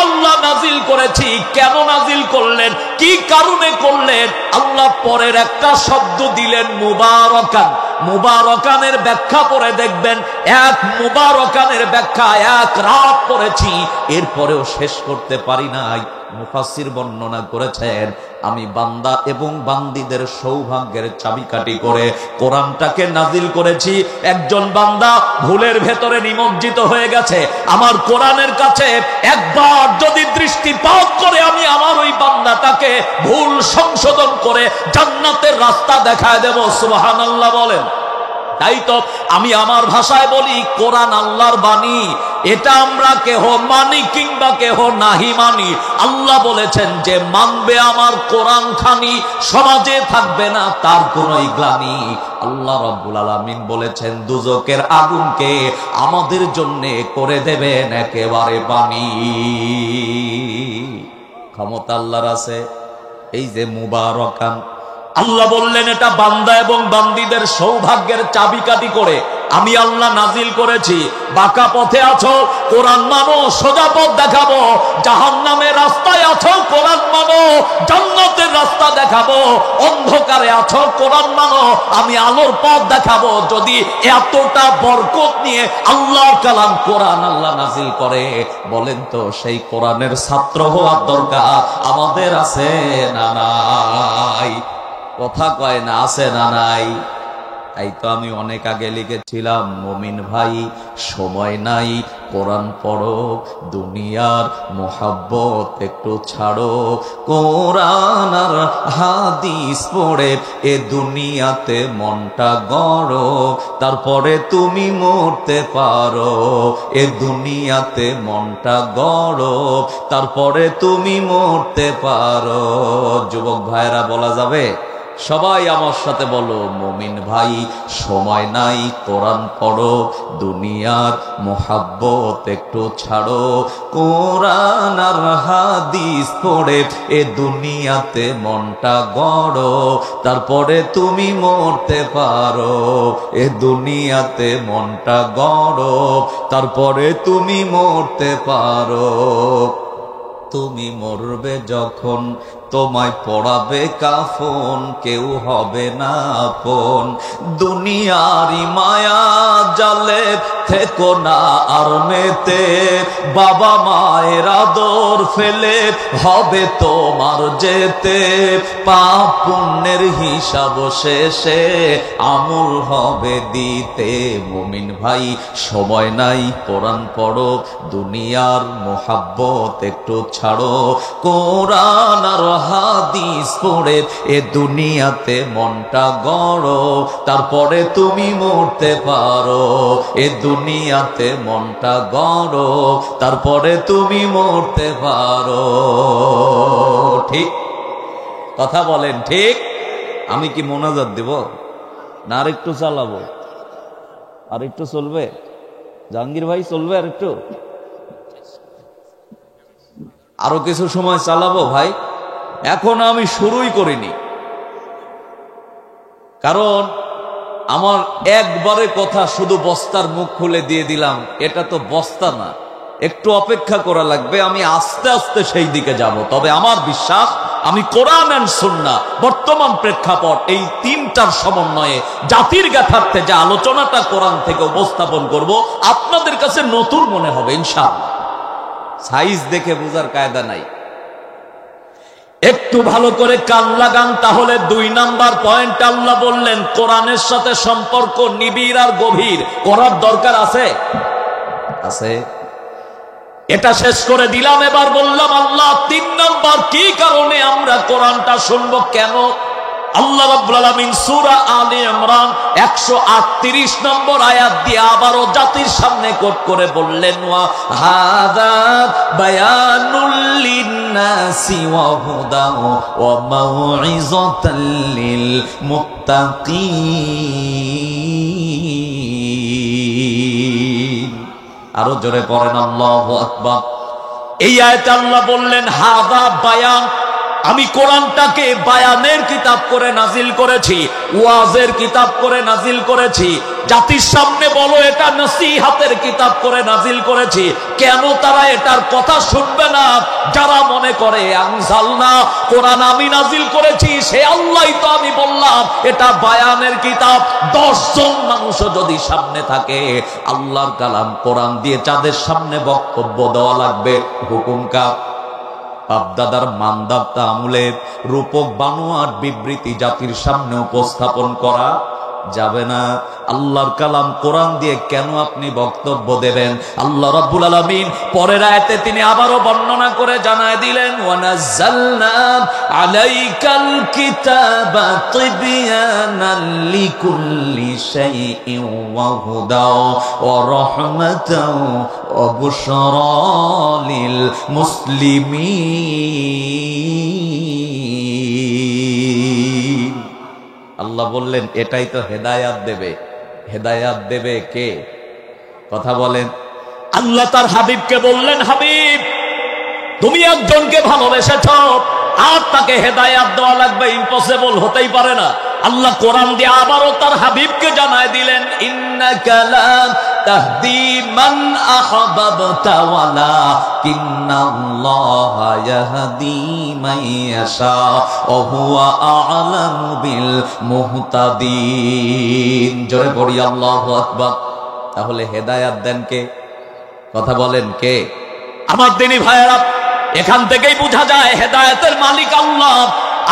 আল্লাহ নাজিল করেছি। কেন নাজিল করলেন, কি কারণে করলেন? আল্লাহ পরের একটা শব্দ দিলেন মুবারাকান। মুবারাকানের ব্যাখ্যা পরে দেখবেন, এক মুবারাকানের ব্যাখ্যা 1 রাত পড়েছি, এরপরেও শেষ করতে পারি নাই। মুফাসসির বর্ণনা করেছেন আমি বান্দা এবং বান্দীদের সৌভাগ্যের চাবিকাঠি করে কোরআনটাকে নাজিল করেছি। একজন বান্দা ভুলের ভেতরে নিমজ্জিত হয়ে গেছে, আমার কোরআনের কাছে একবার যদি দৃষ্টিপাত করে আমি আমার ওই বান্দাটাকে ভুল সংশোধন করে জান্নাতের রাস্তা দেখায় দেব। সুবহানাল্লাহ বলেন। তাই তো আমি আমার ভাষায় বলি কোরআন আল্লাহর বাণী, এটা আমরা কেহ মানি কিংবা কেহ নাহি মানি। আল্লাহ বলেছেন যে মানবে আমার কোরআন খানি, সমাজে থাকবে না তার কোন গ্লানি। আল্লাহ রাব্বুল আলামিন বলেছেন দুজকের আগুনকে আমাদের জন্য করে দেবেন একেবারে পানি। ক্ষমতা আল্লাহর আছে, এই যে মুবারাকান, আল্লাহ বললেন এটা বান্দা এবং বান্দীদের সৌভাগ্যের চাবিকাঠি করে আমি আল্লাহ নাজিল করেছি। বাঁকা পথে আছো, কোরআন মানো, সোজা পথ দেখাবো। জাহান্নামের রাস্তায় আছো, কোরআন মানো, জান্নাতের রাস্তা দেখাবো। অন্ধকারে আছো, কোরআন মানো, আমি আলোর পথ দেখাবো। যদি এতটা বরকত নিয়ে আল্লাহর কালাম কোরআন আল্লাহ নাজিল করে, বলেন তো সেই কোরআনের ছাত্র হওয়ার দরকার আমাদের আছে না নাই? কথা কয় না, আছে না নাই? তাই তো আমি অনেক আগে লিখেছিলাম, মুমিন ভাই সময় নাই, কোরআন পড়ো, দুনিয়ার মোহাব্বত একটু ছাড়ো। কোরআন আর হাদিস পড়ে এ দুনিয়াতে মনটা গড়ো, তারপরে তুমি মরতে পারো। এ দুনিয়াতে মনটা গড়ো, তারপরে তুমি মরতে পারো। যুবক ভাইরা বলা যাবে? সবাই আমার সাথে বলো, মুমিন ভাই সময় নাই, কোরআন পড়ো, দুনিয়ার মোহাব্বত একটু ছাড়ো। কোরআন আর হাদিস পড়ে এ দুনিয়াতে মনটা গড়ো, তারপরে তুমি মরতে পারো। এ দুনিয়াতে মনটা গড়ো, তারপরে তুমি মরতে পারো। তুমি মরবে যখন তোমায় পড়াবে কাফন, কেউ হবে না আপন। দুনিয়ারি মায়া জালে থেকো না আর মেতে, বাবা মায়ের আদর ফেলে হবে তোমার যেতে। পাপ পুণ্যের হিসাব শেষে আমল হবে দিতে। মুমিন ভাই সময় নাই, কোরআন পড়ো, দুনিয়ার মোহাব্বত একটু ছাড়ো। কোরআন আর হাদিস পড়ে এ দুনিয়াতে মনটা গড়ো, তারপরে তুমি মরতে পারো। এ দুনিয়াতে মনটা গড়ো, তারপরে তুমি মরতে পারো। ঠিক কথা বলেন? ঠিক। আমি কি মোনাজাত দেব না আর একটু চালাবো? আর একটু চলবে? জাহাঙ্গীর ভাই চলবে আর একটু? আরো কিছু সময় চালাবো ভাই? এখন আমি শুরুই করিনি, কারণ আমার একবারে কথা শুধু বস্তার মুখ খুলে দিয়ে দিলাম, এটা তো বস্তা না, একটু অপেক্ষা করা লাগবে। আমি আস্তে আস্তে সেই দিকে যাব। তবে আমার বিশ্বাস, আমি কোরআন এন্ড সুন্নাহ বর্তমান প্রেক্ষাপট এই তিনটার সমন্বয়ে জাতির জ্ঞাতার্থে যে আলোচনাটা কোরআন থেকে উপস্থাপন করব, আপনাদের কাছে নতুন মনে হবে ইনশাআল্লাহ। সাইজ দেখে বোঝার কায়দা নাই। একটু ভালো করে কান লাগান, তাহলে 2 নাম্বার পয়েন্ট আল্লাহ বললেন কোরআনের সাথে সম্পর্ক নিবিড় আর গভীর করার দরকার আছে। আছে, এটা শেষ করে দিলাম। এবার বললাম আল্লাহ 3 নাম্বার কি কারণে আমরা কোরআনটা শুনবো, কেন? আল্লাহ রাব্বুল আলামিন সূরা আলে ইমরান 138 নম্বর আয়াত দিয়ে আবারও জাতির সামনে কোট করে বললেন, ওয়া হাযা বায়ানুল লিন্নাসি ওয়া হুদা ওয়া মাউইযাতাল লিল মুত্তাকিন। আরো জোরে পড়েন আল্লাহু আকবার। এই আয়াতে আল্লাহ বললেন হাযা বায়ান, আমি কোরআনটাকে বায়ানের কিতাব করে নাজিল করেছি, ওয়াজের কিতাব করে নাজিল করেছি। জাতির সামনে বলো এটা নসিহতের কিতাব করে নাজিল করেছি। কেন তারা এটার কথা শুনবে না? যারা মনে করে আনজালনা, কোরআন আমি নাজিল করেছি, সে আল্লাহই তো আমি বললাম এটা বায়ানের কিতাব। 10 জন মানুষও যদি সামনে থাকে, আল্লাহর কালাম কোরআন দিয়ে যাদের সামনে বক্তব্য দেওয়া লাগবে, হুকুম কার? বাপদাদার মানদাবতা আমলের রূপক বানোয়াট বিবৃতি জাতির সামনে উপস্থাপন করা যাবে না। আল্লাহর কালাম কোরআন দিয়ে কেন আপনি বক্তব্য দেবেন? আল্লাহ রাব্বুল আলামিন পরের আয়াতে তিনি আবারও বর্ণনা করে জানায় দিলেন, ওয়ানাজ্জালনা আলাইকাল কিতাবা তিবয়ানান লিকুল্লি শাইইন ওয়া হুদা ওয়া রাহমাতাও ওয়া বুশরা লিল মুসলিমিন। আল্লাহ বললেন এটাই তো হেদায়াত দেবে। হেদায়াত দেবে কে? কথা বলেন। আল্লাহ তার হাবিবকে বললেন, হাবিব তুমি একজনকে ভালোবেসেছ, আর তাকে হেদায়েত দেওয়া লাগবে, ইম্পসিবল, হতেই পারে না। আল্লাহ কোরআন দিয়ে আবারও তার হাবিবকে জানায় দিলেন, ইন্নাকা লা তাহদি মান আহবাবতা ওয়ালাকিন্নাল্লাহা ইয়াহদি মান ইয়াশা ওয়া হুয়া আ'লামু বিল মুহতাদিন। জোরে পড়ি আল্লাহু আকবার। তাহলে হেদায়েত দেন কে? কথা বলেন কে? আমার দিনী ভাইয়েরা, এখান থেকেই বোঝা যায় হেদায়েতের মালিক আল্লাহ।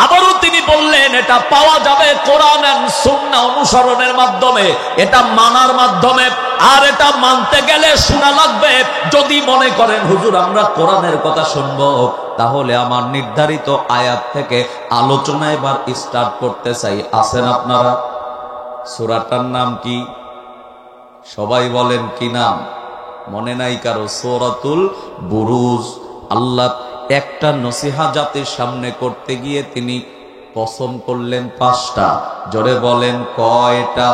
আবারও তিনি বললেন, এটা পাওয়া যাবে কোরআন এন্ড সুন্নাহ অনুসরণের মাধ্যমে, এটা মানার মাধ্যমে। আর এটা মানতে গেলে শোনা লাগবে। যদি মনে করেন হুজুর আমরা কোরআনের কথা শুনবো, তাহলে আমার নির্ধারিত আয়াত থেকে আলোচনা এবার স্টার্ট করতে চাই। আছেন আপনারা? সূরাটার নাম কি? সবাই বলেন কি নাম? মনে নাই কারো? সূরাতুল বুরুজ। আল্লাহ একটা নসিহা জাতির সামনে করতে গিয়ে তিনি কসম করলেন 5টা। জোরে বলেন কয়টা?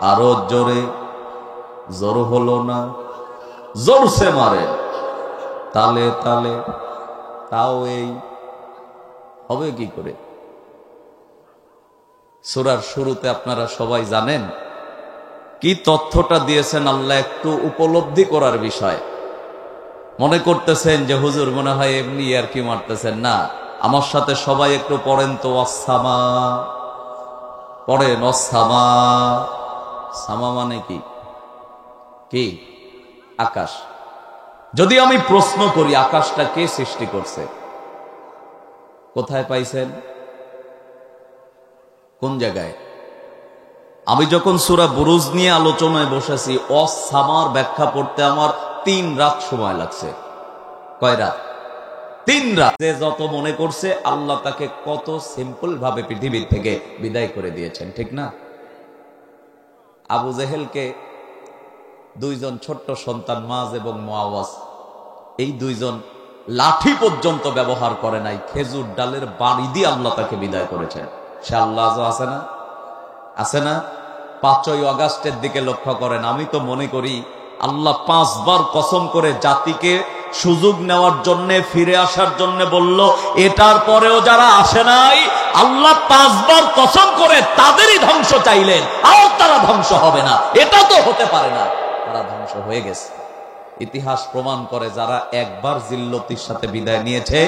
আরো জোরে। জোর হলো না, জোরসে মারে, তালে তালে। তাও এই হবে কি করে? সূরার শুরুতে আপনারা সবাই জানেন কি তথ্যটা দিয়েছেন আল্লাহ, একটু উপলব্ধি করার বিষয়। মনে করতেছেন যে হুজুর মনে হয় এমনি আর কি মারতেছেন। না, আমার সাথে সবাই একটু পড়েন তো, অসামা পড়েন। অসামা, সামা মানে কি? কি? আকাশ। যদি আমি প্রশ্ন করি আকাশটা কে সৃষ্টি করছে, কোথায় পাইছেন? কোন জায়গায়? আমি যখন সূরা বুরুজ নিয়ে আলোচনায় বসেছি, অসামার ব্যাখ্যা পড়তে আমার 3 রাত সময় লাগছে। কয় রাত? 3 রাত। যে যত মনে করছে আল্লাহ তাকে কত সিম্পল ভাবে পৃথিবীর থেকে বিদায় করে দিয়েছেন, ঠিক না? আবু জেহেলকে 2 জন ছোট্ট সন্তান মাজ এবং মুআওয়াজ, এই 2 জন লাঠি পর্যন্ত ব্যবহার করে নাই, খেজুর ডালের বাড়ি দিয়ে আল্লাহ তাকে বিদায় করেছেন। সে আল্লাহ আছে না? আছে না? 5ই আগস্টের দিকে লক্ষ্য করেন। আমি তো মনে করি আল্লাহ 5 বার কসম করে জাতিকে সুযোগ নেওয়ার জন্য, ফিরে আসার জন্য বলল। এটার পরেও যারা আসে নাই, আল্লাহ 5 বার কসম করে তাদেরই ধ্বংস চাইলেন, আর তারা ধ্বংস হবে না। এটা তো হতে পারে না, তারা ধ্বংস হয়ে গেছে। ইতিহাস প্রমাণ করে যারা একবার জিল্লতির সাথে বিদায় নিয়েছে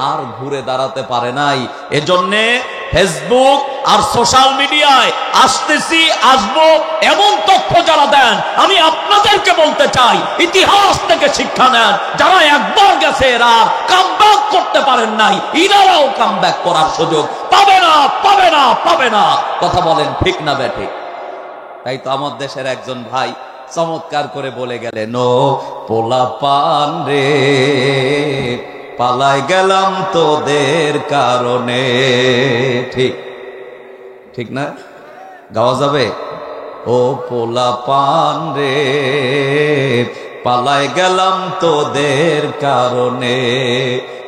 আর ঘুরে দাঁড়াতে পারে নাই। এজন্যে ফেসবুক আর সোশ্যাল মিডিয়ায় আসতেছি, আসবো এমন তথ্য যারা দেন, আমি আপনাদেরকে বলতে চাই ইতিহাস থেকে শিক্ষা নেন। যারা একবার গেছে এরা কামব্যাক করতে পারেন নাই, ইনারাও কামব্যাক করার সুযোগ পাবে না, পাবে না, পাবে না। কথা বলেন ঠিক না বেঠিক? তাই তো আমার দেশের একজন ভাই চমৎকার করে বলে গেলেন, ও পোলাপান রে পালাই গেলাম তোদের কারণে। ঠিক ঠিক না? গাওয়া যাবে? ও পোলাপান রে পালাই গেলাম তোদের কারণে,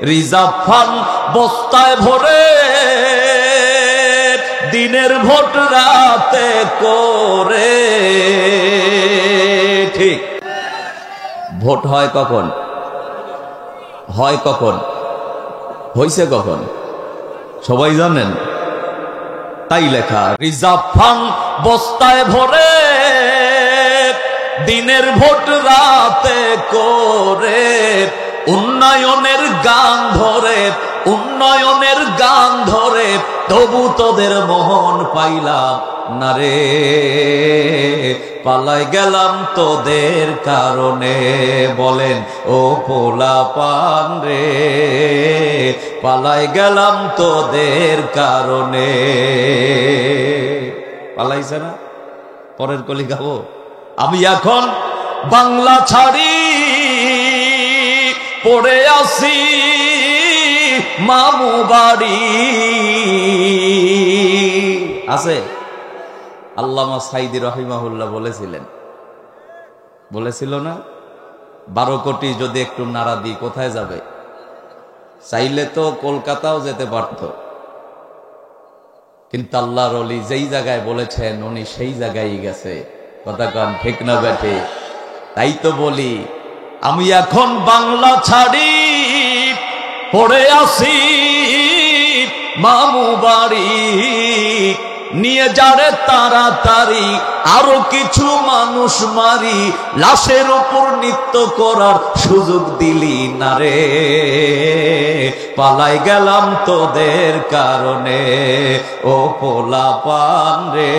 রিজার্ভ ফান্ড বস্তায় ভরে দিনের ভোট রাতে করে। ঠিক। ভোট হয় কখন? হয় কখন? হইছে কখন? সবাই জানেন? তাই লেখা, রিজার্ভ ফান্ড বস্তায় ভরে দিনের ভোট রাতে করে, উন্নয়নের গান ধরে, উন্নয়নের গান ধরে, তবু তোদের মোহন পাইলাম না রে, পালাই গেলাম তোদের কারণে। বলেন ও পোলাপান রে পালাই গেলাম তোদের কারণে। পালাইছে না? পরের কলি গাবো। আমি এখন বাংলা ছাড়ি পড়ে আসি মামু বাড়ি। আছে? আল্লামা সাইদি রহিমাহুল্লাহ বলেছিল না, 12 কোটি যদি একটু নাড়া দিই কোথায় যাবে? চাইলে তো কলকাতাও যেতে পারত, কিন্তু আল্লাহর ওলি যেই জায়গায় বলেছেন উনি সেই জায়গায় গেছে। কথা কান ঠিক না বেঠে? তাই তো বলি আমি এখন বাংলা ছাড়ি পড়ে আসি মামু বাড়ি, নিয়ে যারে তাড়াতাড়ি, আরো কিছু মানুষ মারি, লাশের উপর নৃত্য করার সুযোগ দিলি না রে, পালাই গেলাম তোদের কারণে ও পোলাপান রে,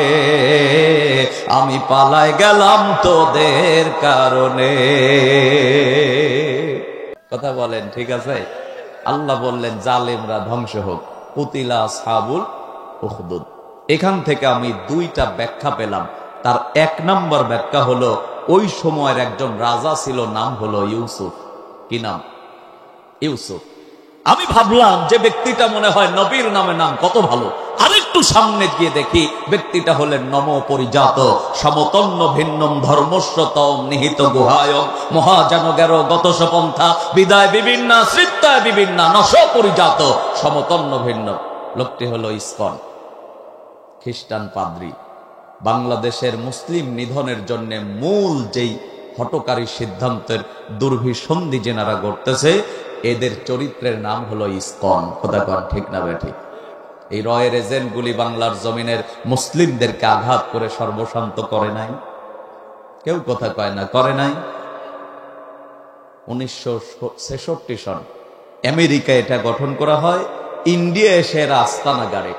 আমি পালাই গেলাম তোদের কারণে। কথা বলেন ঠিক আছে? আল্লাহ বললেন জালেমরা ধ্বংস হোক, কুতিলা আসহাবুল উখদুদ। এখান থেকে আমি দুইটা ব্যাখ্যা পেলাম। তার এক নম্বর ব্যাখ্যা হলো, ওই সময়ের একজন রাজা ছিল, নাম হলো ইউসুফ। কি নাম? ইউসুফ। আমি ভাবলাম যে ব্যক্তিটা মনে হয় নবীর নামে নাম, কত ভালো। আরেকটু সামনে গিয়ে দেখি ব্যক্তিটা হলেন নম পরিজাত, সমতন্ন ভিন্নম ধর্মস্বতম নিহিত গুহায় মহাজান গের গতস পন্থা বিদায় বিভিন্ন শ্রিত্তায় বিভিন্ন নশ পরিজাত সমতন্ন ভিন্ন। লোকটি হলো ইসকন, খ্রিস্টান পাদ্রী। বাংলাদেশের মুসলিম নিধনের জন্য মূল যেই হটকারী সিদ্ধান্তের দুর্ভিসন্ধি যেনারা করতেছে, এদের চরিত্রের নাম হলো ইসকন। কথা কন ঠিক না বেঠিক? এই রয়ের এজেন্টগুলি বাংলার জমিনের মুসলিমদেরকে আঘাত করে সর্বশান্ত করে নাই? কেউ কথা কয় না, করে নাই? 1966 সন আমেরিকা এটা গঠন করা হয়, ইন্ডিয়া এসে এরা আস্তানা গাড়ে।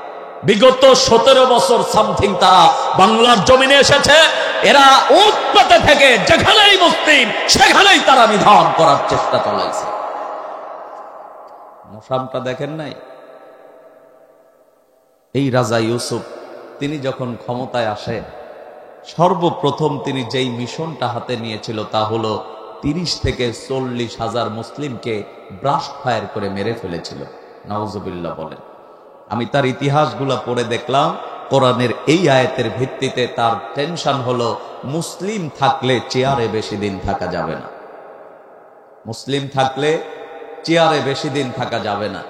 বিগত 17 বছর সামথিং তারা বাংলার জমিনে এসেছে। এরা উৎপত্তি থেকে যেখানেই মুসলিম সেখানেই তারা নিধন করার চেষ্টা চালাইছে। মোসামটা দেখেন নাই? এই রাজা ইউসুফ তিনি যখন ক্ষমতায় আসে, সর্বপ্রথম তিনি যেই মিশনটা হাতে নিয়েছিল তা হলো 30 থেকে 40 হাজার মুসলিমকে ব্রাস্ট ফায়ার করে মেরে ফেলেছিল। নাউজুবিল্লাহ বলেন। আমি তার ইতিহাসগুলো পড়ে দেখলাম, কোরআনের এই আয়াতের ভিত্তিতে তার টেনশন হলো, মুসলিম থাকলে চেয়ারে বেশি দিন থাকা যাবে না। মুসলিম থাকলে চেয়ারে বেশি দিন থাকা যাবে না।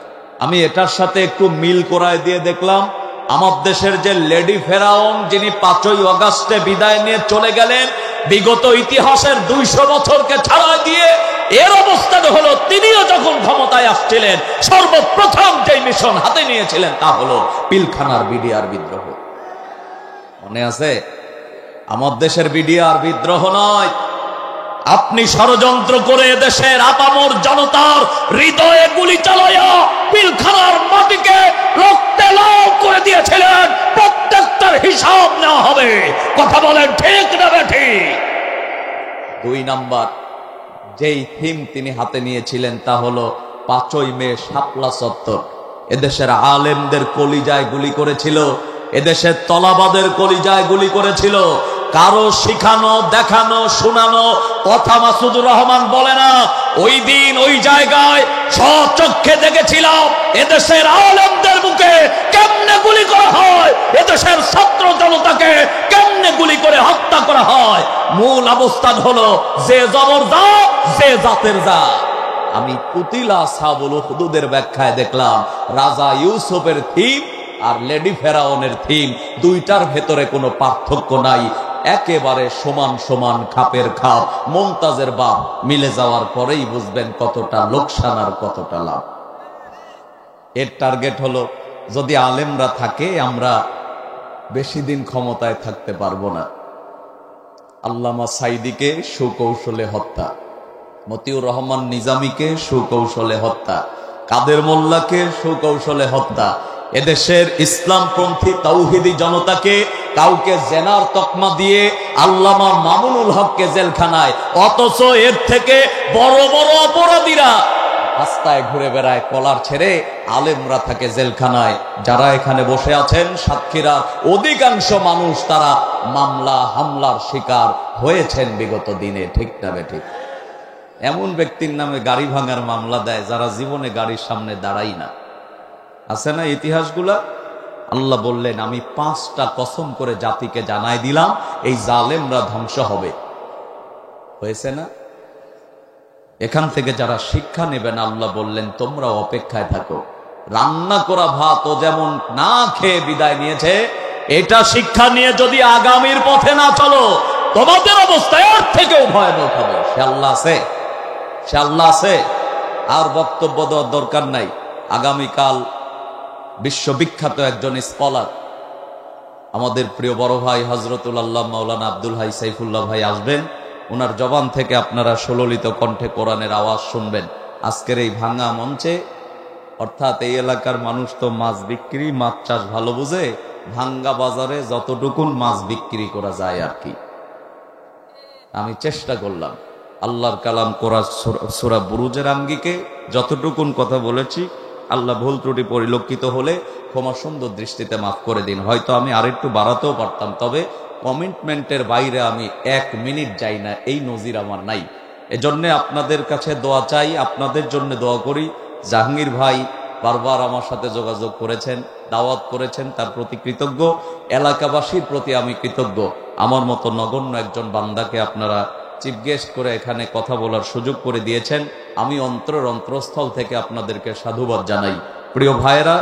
আমি এটার সাথে একটু মিল করায় দিয়ে দেখলাম, আমার দেশের যে লেডি ফেরাউন, যিনি 5ই আগস্টে বিদায় নিয়ে চলে গেলেন, বিগত ইতিহাসের 200 বছরকে ছাড়া দিয়ে এর অবস্থা হলো, তিনিও যখন ক্ষমতায় আসছিলেন সর্বপ্রথম যে মিশন হাতে নিয়েছিলেন তা হলো পিলখানার বিডিআর বিদ্রোহ। মনে আছে? আমার দেশের বিডিআর বিদ্রোহ নয়, আপনি ষড়যন্ত্র করে দেশের আপামর জনতার হৃদয়ে গুলি চালাইয়া পিলখানার মাটিকে রক্তে লাল করে দিয়েছিলেন। প্রত্যেকটার হিসাব নেওয়া হবে। কথা বলেন ঠিক না বেঠিক? 2 নাম্বার যেই থিম তিনি হাতে নিয়েছিলেন তা হলো 5ই মে শাপলা চত্বর। এদেশের আলেমদের কলিজায় গুলি করেছিল, এদেশের তলাবাদের কলিজায় গুলি করেছিল। কারো শিখানো, দেখানো, শোনানো কথা মাসুদুর রহমান বলে না। ওই দিন ওই জায়গায় স্বচক্ষে দেখেছিলাম এদেশের আলেমদের বুকে কেমনে গুলি করা হয়, এদেশের ছাত্র জনতাকে কেমনে গুলি করে হত্যা করা হয়। মূল অবস্থান হলো যে জবর যা, যে জাতের যা। আমি কুতিলা আসহাবুল উখদুদের ব্যাখ্যায় দেখলাম, রাজা ইউসুফের থিম আর লেডি ফেরাউনের থিম, দুইটার ভেতরে কোনো পার্থক্য নাই। একেবারে সমান সমান, খাপের খাপ, মুমতাজের বাপ মিলে যাওয়ার পরেই বুঝবেন কতটা লোকসান আর কতটা লাভ। এর টার্গেট হলো, যদি আলেমরা থাকে আমরা বেশি দিন ক্ষমতায় থাকতে পারবো না। আল্লামা সাইদিকে সুকৌশলে হত্যা, মতিউর রহমান নিজামীকে সুকৌশলে হত্যা, কাদের মোল্লাকে সুকৌশলে হত্যা, এদেশের ইসলামপন্থী তাওহিদি জনতাকে কাউকে জেনার তকমা দিয়ে আল্লামা মামুনুল হককে জেলখানায়। অথচ এর থেকে বড় বড় অপরাধীরা রাস্তায় ঘুরে বেড়ায় কলার ছেড়ে, আলেমরা থাকে জেলখানায়। যারা এখানে বসে আছেন সাতক্ষীরার অধিকাংশ মানুষ তারা মামলা হামলার শিকার হয়েছেন বিগত দিনে। ঠিক না বেঠিক? এমন ব্যক্তির নামে গাড়ি ভাঙার মামলা দেয় যারা জীবনে গাড়ির সামনে দাঁড়াই না। আছে না ইতিহাসগুলা? আল্লাহ বললেন, আমি 5টা কসম করে জাতিকে জানাই দিলাম এই জালেমরা ধ্বংস হবে। হয়েছে না? এখান থেকে যারা শিক্ষা নেবেন, আল্লাহ বললেন তোমরা অপেক্ষায় থাকো। রান্না করা ভাত ও যেমন না খেয়ে বিদায় নিয়েছে, এটা শিক্ষা নিয়ে যদি আগামীর পথে না চলো, তোমাদের অবস্থা এর থেকেও ভয়ানক হবে। সে আল্লাহ আছে, সে আল্লাহ আছে। আর বক্তব্য দেওয়ার দরকার নাই। আগামীকাল বিশ্ববিখ্যাত একজন স্কলার আমাদের প্রিয় বড় ভাই হযরতুল আল্লাহ মাওলানা আব্দুল হাই সাইফুল্লাহ ভাই আসবেন। ওনার জবান থেকে আপনারা সুললিত কণ্ঠে কোরআনের আওয়াজ শুনবেন। আজকের এই ভাঙা মঞ্চে, অর্থাৎ এই এলাকার মানুষ তো মাছ বিক্রি, মাছ চাষ ভালো বুঝে, ভাঙ্গা বাজারে যতটুকুন মাছ বিক্রি করা যায় আর কি। আমি চেষ্টা করলাম আল্লাহর কালাম কোরআন সূরা বুরুজের আঙ্গিকে যতটুকুন কথা বলেছি, আল্লাহ ভুল ত্রুটি পরিলক্ষিত হলে ক্ষমা সুন্দর দৃষ্টিতে মাফ করে দিন। হয়তো আমি আরেকটু বাড়াতেও পারতাম, তবে কমিটমেন্টের বাইরে আমি 1 মিনিট যাই না, এই নজির আমার নাই। এজন্য আপনাদের কাছে দোয়া চাই, আপনাদের জন্য দোয়া করি। জাহাঙ্গীর ভাই বারবার আমার সাথে যোগাযোগ করেছেন, দাওয়াত করেছেন, তার প্রতি কৃতজ্ঞ। এলাকাবাসীর প্রতি আমি কৃতজ্ঞ। আমার মতো নগণ্য একজন বান্দাকে আপনারা চিফ গেস্ট করে এখানে কথা বলার সুযোগ করে দিয়েছেন। আমি অন্তরস্থল থেকে আপনাদেরকে সাধুবাদ জানাই। প্রিয় ভাইয়েরা,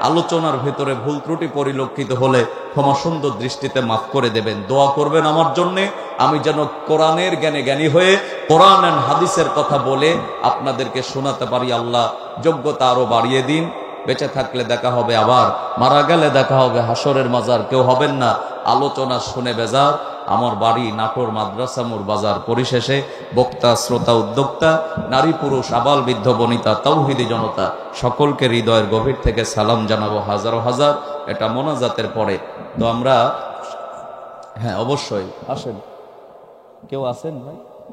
আলোচনার ভেতরে ভুল ত্রুটি পরিলক্ষিত হলে ক্ষমা সুন্দর দৃষ্টিতে মাফ করে দেবেন। দোয়া করবেন আমার জন্যে, আমি যেন কোরআনের জ্ঞানে জ্ঞানী হয়ে কোরআন এন্ড হাদিসের কথা বলে আপনাদেরকে শোনাতে পারি। আল্লাহ যোগ্যতা আরো বাড়িয়ে দিন। বেঁচে থাকলে দেখা হবে আবার, মারা গেলে দেখা হবে হাসরের মাজার। কেউ হবেন না আলোচনা শুনে বেজার। আমার বাড়ি নাটোর মাদ্রাসা মোড় বাজার। পরিশেষে বক্তা, শ্রোতা, উদ্যোক্তা, নারী পুরুষ, আবাল বৃদ্ধ বনিতা, তাওহীদি জনতা সকলকে হৃদয়ের গভীর থেকে সালাম জানাবো হাজারো হাজার। এটা মোনাজাতের পরে তো আমরা, হ্যাঁ অবশ্যই আসেন, কেউ আসেন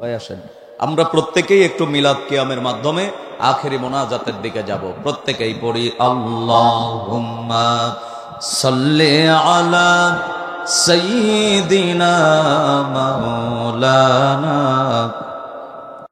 ভাই আসেন। আমরা প্রত্যেকেই একটু মিলাদ কিয়ামের মাধ্যমে আখেরি মোনাজাতের দিকে যাব। প্রত্যেকেই পড়ি আল্লাহুম্মা সাল্লি আলা সাইয়্যিদিনা মাওলানা